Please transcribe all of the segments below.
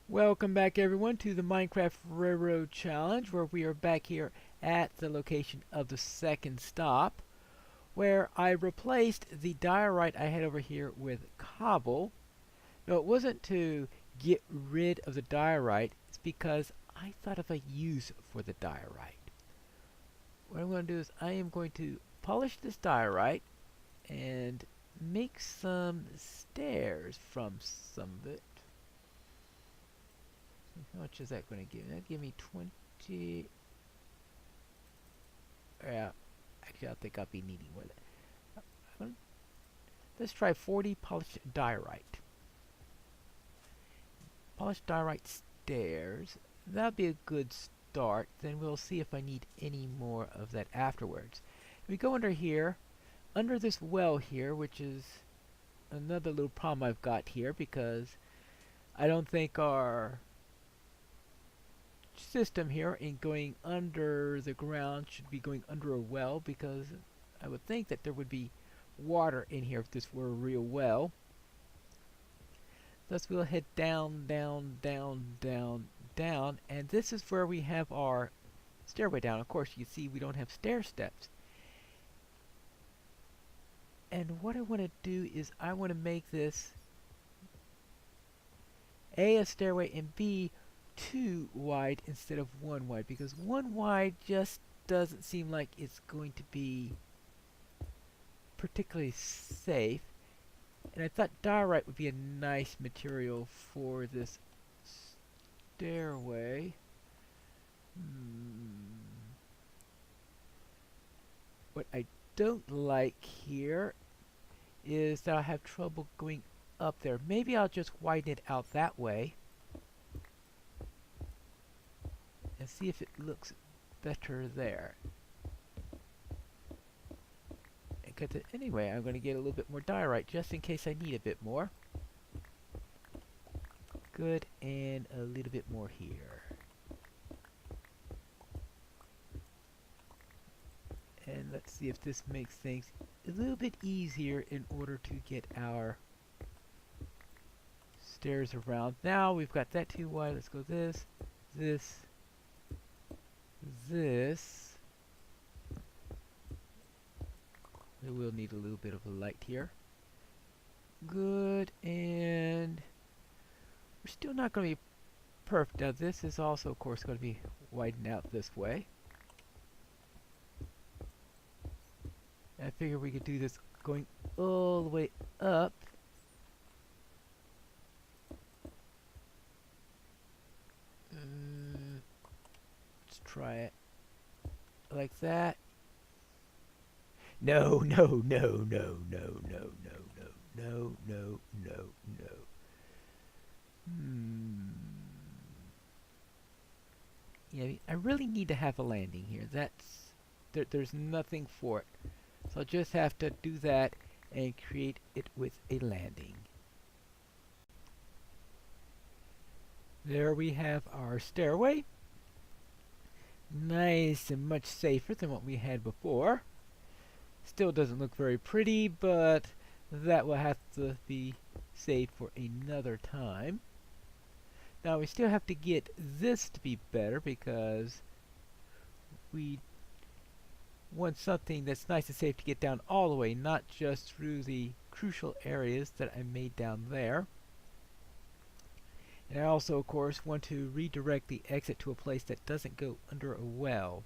Welcome back everyone to the Minecraft Railroad Challenge, where we are back here at the location of the second stop, where I replaced the diorite I had over here with cobble. No, it wasn't to get rid of the diorite, it's because I thought of a use for the diorite. What I'm going to do is I am going to polish this diorite and make some stairs from some of it. How much is that going to give me? That'll give me 20. Yeah, actually, I think I'll be needing more than that. Let's try 40 polished diorite. Polished diorite stairs. That'll be a good start. Then we'll see if I need any more of that afterwards. We go under here, under this well here, which is another little problem I've got here because I don't think our system here in going under the ground should be going under a well, because I would think that there would be water in here if this were a real well. Thus we'll head down, down, down, down, down, and this is where we have our stairway down. Of course, you see we don't have stair steps. And what I want to do is I want to make this a stairway, and B, 2 wide instead of 1 wide, because 1 wide just doesn't seem like it's going to be particularly safe. And I thought diorite would be a nice material for this stairway. What I don't like here is that I have trouble going up there. Maybe I'll just widen it out that way and see if it looks better there. Anyway, I'm going to get a little bit more diorite just in case I need a bit more. Good, and a little bit more here. And let's see if this makes things a little bit easier in order to get our stairs around. Now we've got that too wide. Let's go this, this, this. We will need a little bit of a light here. Good, and we're still not going to be perfect. Now this is also, of course, going to be widened out this way. I figure we could do this going all the way up. Let's try it like that. No, no, no, no, no, no, no, no, no, no, no, no. Yeah, I really need to have a landing here. There's nothing for it. So I'll just have to do that and create it with a landing. There we have our stairway. Nice and much safer than what we had before. Still doesn't look very pretty, but that will have to be saved for another time. Now we still have to get this to be better, because we want something that's nice and safe to get down all the way, not just through the crucial areas that I made down there. And I also, of course, want to redirect the exit to a place that doesn't go under a well.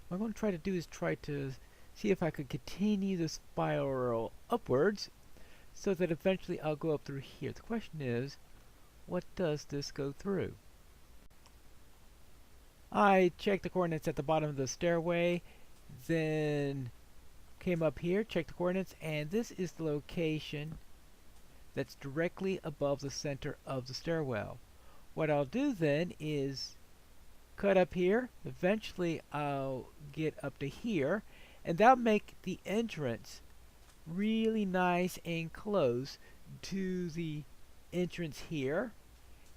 What I'm going to try to do is try to see if I could continue the spiral upwards so that eventually I'll go up through here. The question is, what does this go through? I checked the coordinates at the bottom of the stairway, then came up here, checked the coordinates, and this is the location that's directly above the center of the stairwell. What I'll do then is cut up here. Eventually I'll get up to here, and that'll make the entrance really nice and close to the entrance here.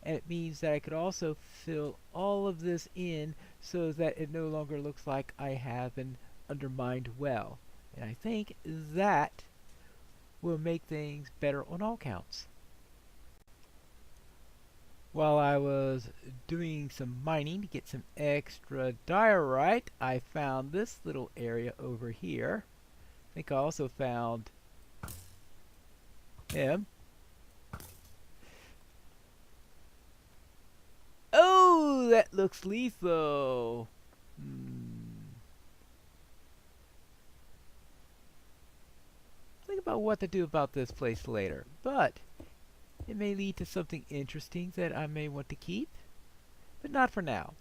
And it means that I could also fill all of this in so that it no longer looks like I have an undermined well. And I think that will make things better on all counts. While I was doing some mining to get some extra diorite, I found this little area over here. I think I also found him. Oh, that looks lethal. Think about what to do about this place later, but it may lead to something interesting that I may want to keep, but not for now.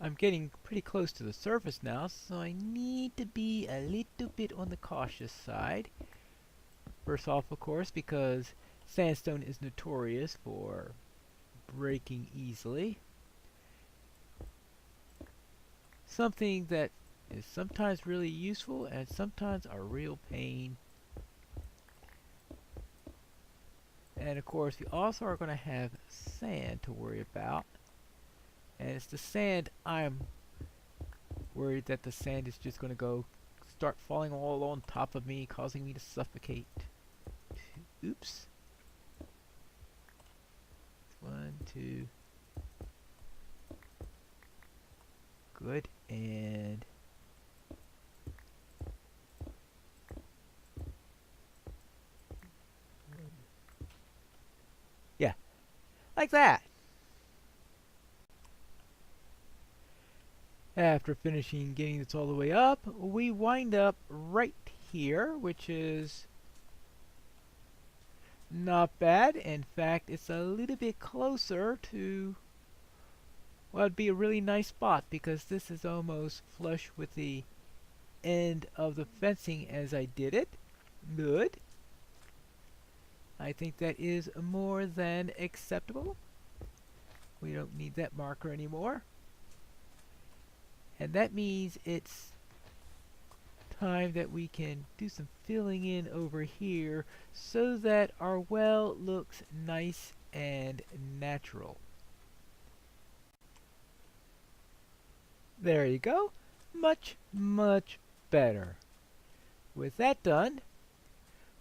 I'm getting pretty close to the surface now, so I need to be a little bit on the cautious side. First off, of course, because sandstone is notorious for breaking easily. Something that is sometimes really useful and sometimes a real pain. And of course, we also are going to have sand to worry about. And it's the sand I'm worried that the sand is just going to start falling all on top of me, causing me to suffocate. Oops. 1, 2. Good. And yeah, like that. After finishing getting this all the way up, we wind up right here, which is not bad. In fact, it's a little bit closer to, well, it'd be a really nice spot because this is almost flush with the end of the fencing as I did it. Good. I think that is more than acceptable. We don't need that marker anymore. And that means it's time that we can do some filling in over here so that our well looks nice and natural. There you go. Much, much better. With that done,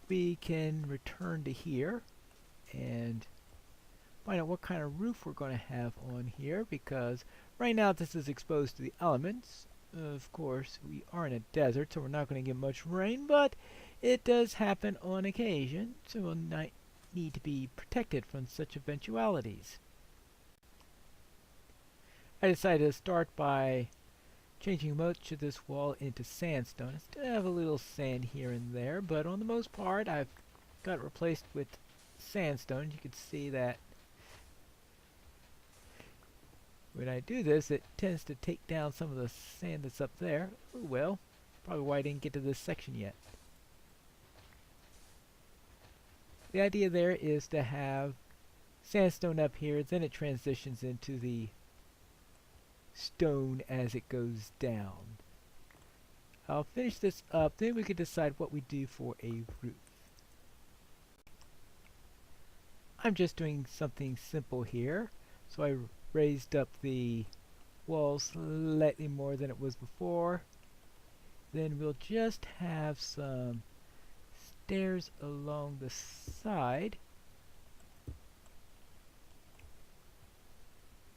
we can return to here and find out what kind of roof we're going to have on here, because right now this is exposed to the elements. Of course, we are in a desert, so we're not going to get much rain, but it does happen on occasion, so we'll need to be protected from such eventualities. I decided to start by changing much of this wall into sandstone. I still have a little sand here and there, but on the most part I've got it replaced with sandstone. You can see that when I do this, it tends to take down some of the sand that's up there. Oh well, probably why I didn't get to this section yet. The idea there is to have sandstone up here, then it transitions into the stone as it goes down. I'll finish this up, then we can decide what we do for a roof. I'm just doing something simple here, so I raised up the walls slightly more than it was before. Then we'll just have some stairs along the side.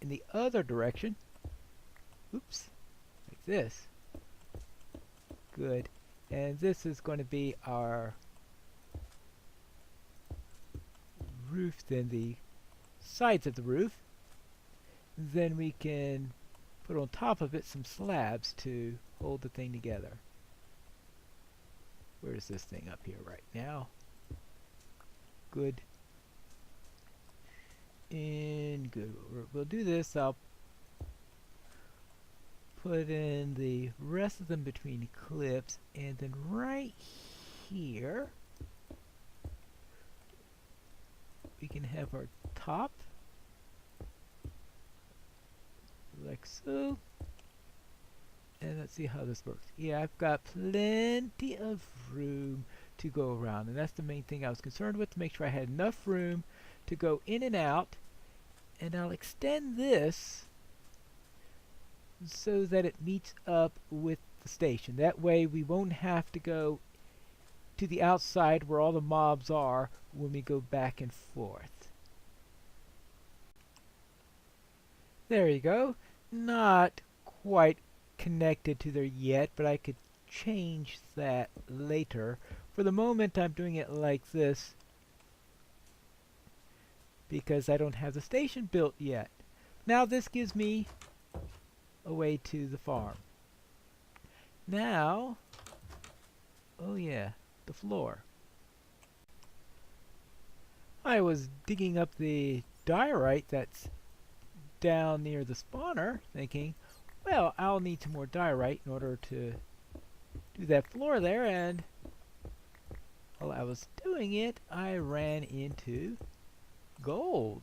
In the other direction, oops, like this. Good. And this is going to be our roof, then the sides of the roof. Then we can put on top of it some slabs to hold the thing together. Where's this thing up here right now? Good. And good. We'll do this. I'll put in the rest of them between clips, and then right here we can have our top like so. And let's see how this works. Yeah, I've got plenty of room to go around, and that's the main thing I was concerned with, to make sure I had enough room to go in and out. And I'll extend this so that it meets up with the station. That way we won't have to go to the outside where all the mobs are when we go back and forth. There you go. Not quite connected to there yet, but I could change that later. For the moment, I'm doing it like this because I don't have the station built yet. Now this gives me a way to the farm. Now, oh yeah, the floor. I was digging up the diorite that's down near the spawner, thinking, well, I'll need some more diorite in order to do that floor there, and while I was doing it, I ran into gold.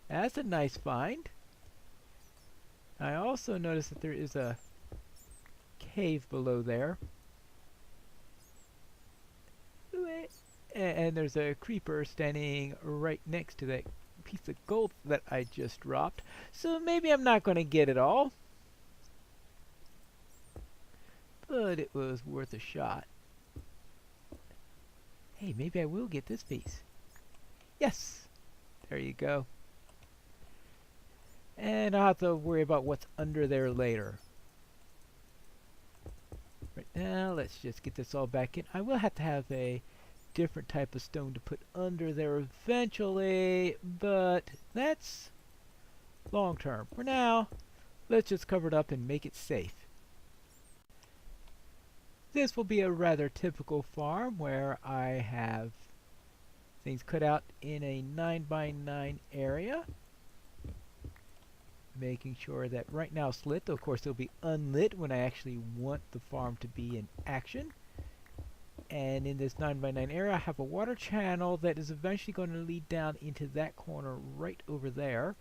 That's a nice find. I also noticed that there is a cave below there. And there's a creeper standing right next to that piece of gold that I just dropped. So maybe I'm not going to get it all. But it was worth a shot. Hey, maybe I will get this piece. Yes! There you go. And I'll have to worry about what's under there later. Right now, let's just get this all back in. I will have to have a different type of stone to put under there eventually, but that's long term. For now, let's just cover it up and make it safe. This will be a rather typical farm where I have things cut out in a 9x9 area. Making sure that right now it's lit. Of course, it'll be unlit when I actually want the farm to be in action. And in this 9x9 area, I have a water channel that is eventually going to lead down into that corner right over there.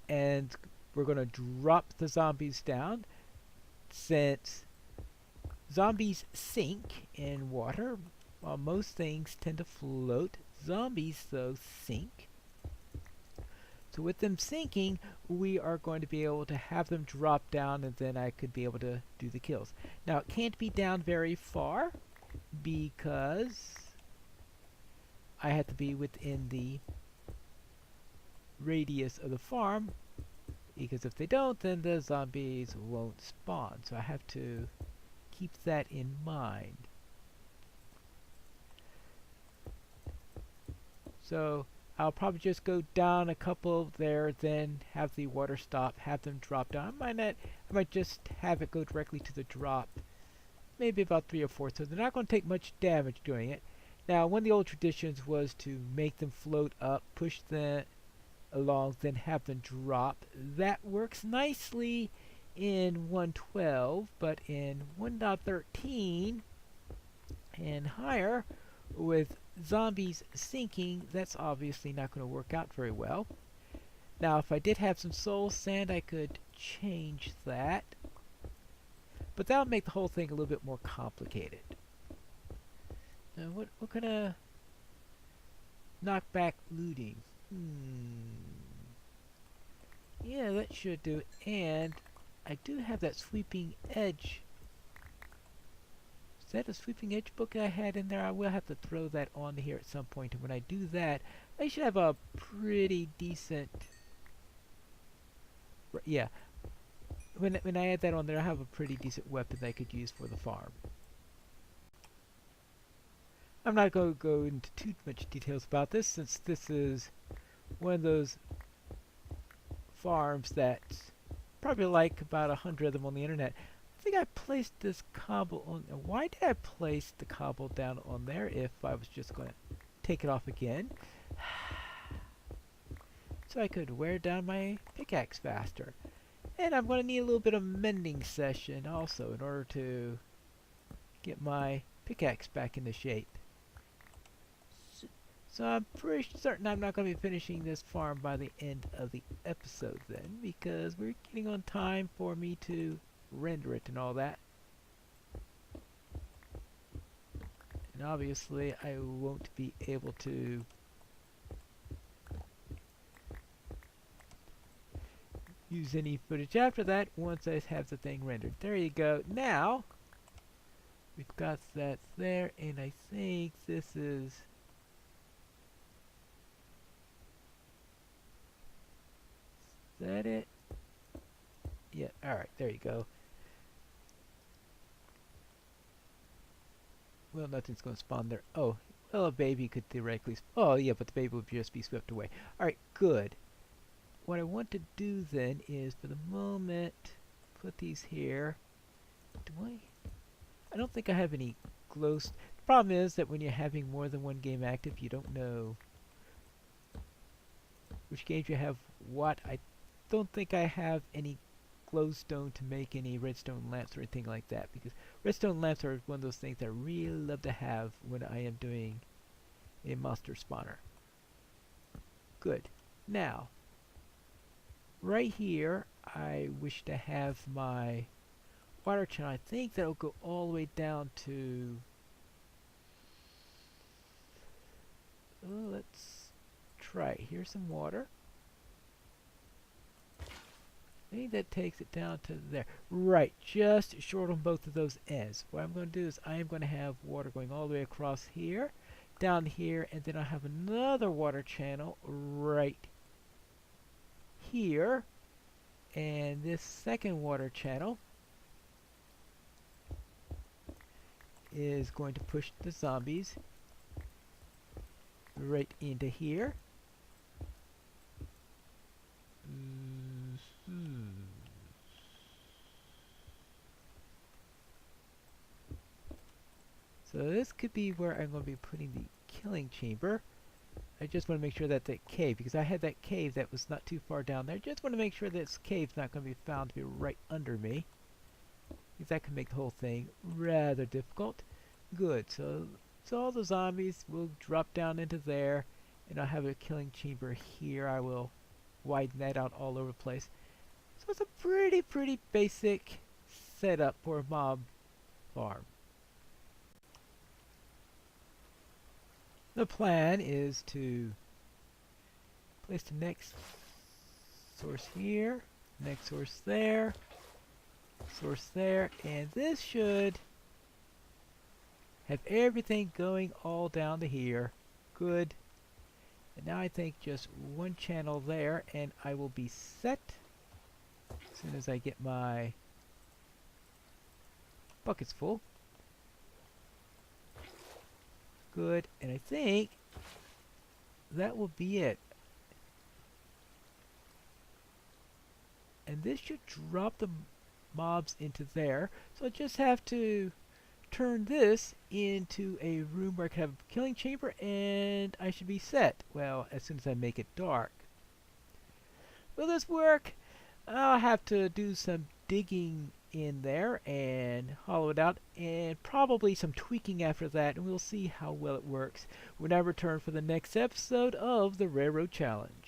And we're going to drop the zombies down. Since zombies sink in water, while most things tend to float, zombies, though, sink. So with them sinking, we are going to be able to have them drop down, and then I could be able to do the kills. Now, it can't be down very far because I have to be within the radius of the farm, because if they don't, then the zombies won't spawn. So I have to keep that in mind. So I'll probably just go down a couple there, then have the water stop, have them drop down. I might just have it go directly to the drop, maybe about 3 or 4, so they're not going to take much damage doing it. Now, one of the old traditions was to make them float up, push them along, then have them drop. That works nicely in 1.12, but in 1.13 and higher, with zombies sinking, that's obviously not going to work out very well. Now, if I did have some soul sand, I could change that, but that would make the whole thing a little bit more complicated. Now, what kind of knockback looting? Yeah, that should do it. And I do have that sweeping edge. Is that a sweeping edge book I had in there? I will have to throw that on here at some point, and when I do that, I should have a pretty decent... Yeah, when I add that on there, I have a pretty decent weapon that I could use for the farm. I'm not going to go into too much details about this, since this is one of those farms that's probably like about 100 of them on the internet. I think I placed this cobble on. Why did I place the cobble down on there if I was just going to take it off again? So I could wear down my pickaxe faster. And I'm going to need a little bit of mending session also in order to get my pickaxe back into shape. So I'm pretty certain I'm not going to be finishing this farm by the end of the episode then, because we're getting on time for me to render it and all that. And obviously I won't be able to use any footage after that once I have the thing rendered. There you go. Now we've got that there, and I think this is that it? Yeah, alright, there you go. Well, nothing's going to spawn there. Oh, well, a baby could theoretically... Oh, yeah, but the baby would just be swept away. Alright, good. What I want to do then is, for the moment, put these here. Do I don't think I have any glow... The problem is that when you're having more than one game active, you don't know which games you have what. I don't think I have any glowstone to make any redstone lamps or anything like that, because redstone lamps are one of those things that I really love to have when I am doing a monster spawner. Good. Now, right here, I wish to have my water channel. I think that'll go all the way down to... Oh, let's try it. Here's some water. I think that takes it down to there. Right, just short on both of those ends. What I'm going to do is I am going to have water going all the way across here, down here, and then I'll have another water channel right here. And this second water channel is going to push the zombies right into here. So this could be where I'm going to be putting the killing chamber. I just want to make sure that that cave, because I had that cave that was not too far down there. Just want to make sure this cave's not going to be found to be right under me, because that can make the whole thing rather difficult. Good. So all the zombies will drop down into there, and I'll have a killing chamber here. I will widen that out all over the place. So it's a pretty basic setup for a mob farm. The plan is to place the next source here, next source there, and this should have everything going all down to here. Good. And now I think just one channel there, and I will be set as soon as I get my buckets full. Good, and I think that will be it. And this should drop the mobs into there. So I just have to turn this into a room where I can have a killing chamber, and I should be set. Well, as soon as I make it dark. Will this work? I'll have to do some digging in there and hollow it out, and probably some tweaking after that, and we'll see how well it works when I return for the next episode of the Railroad Challenge.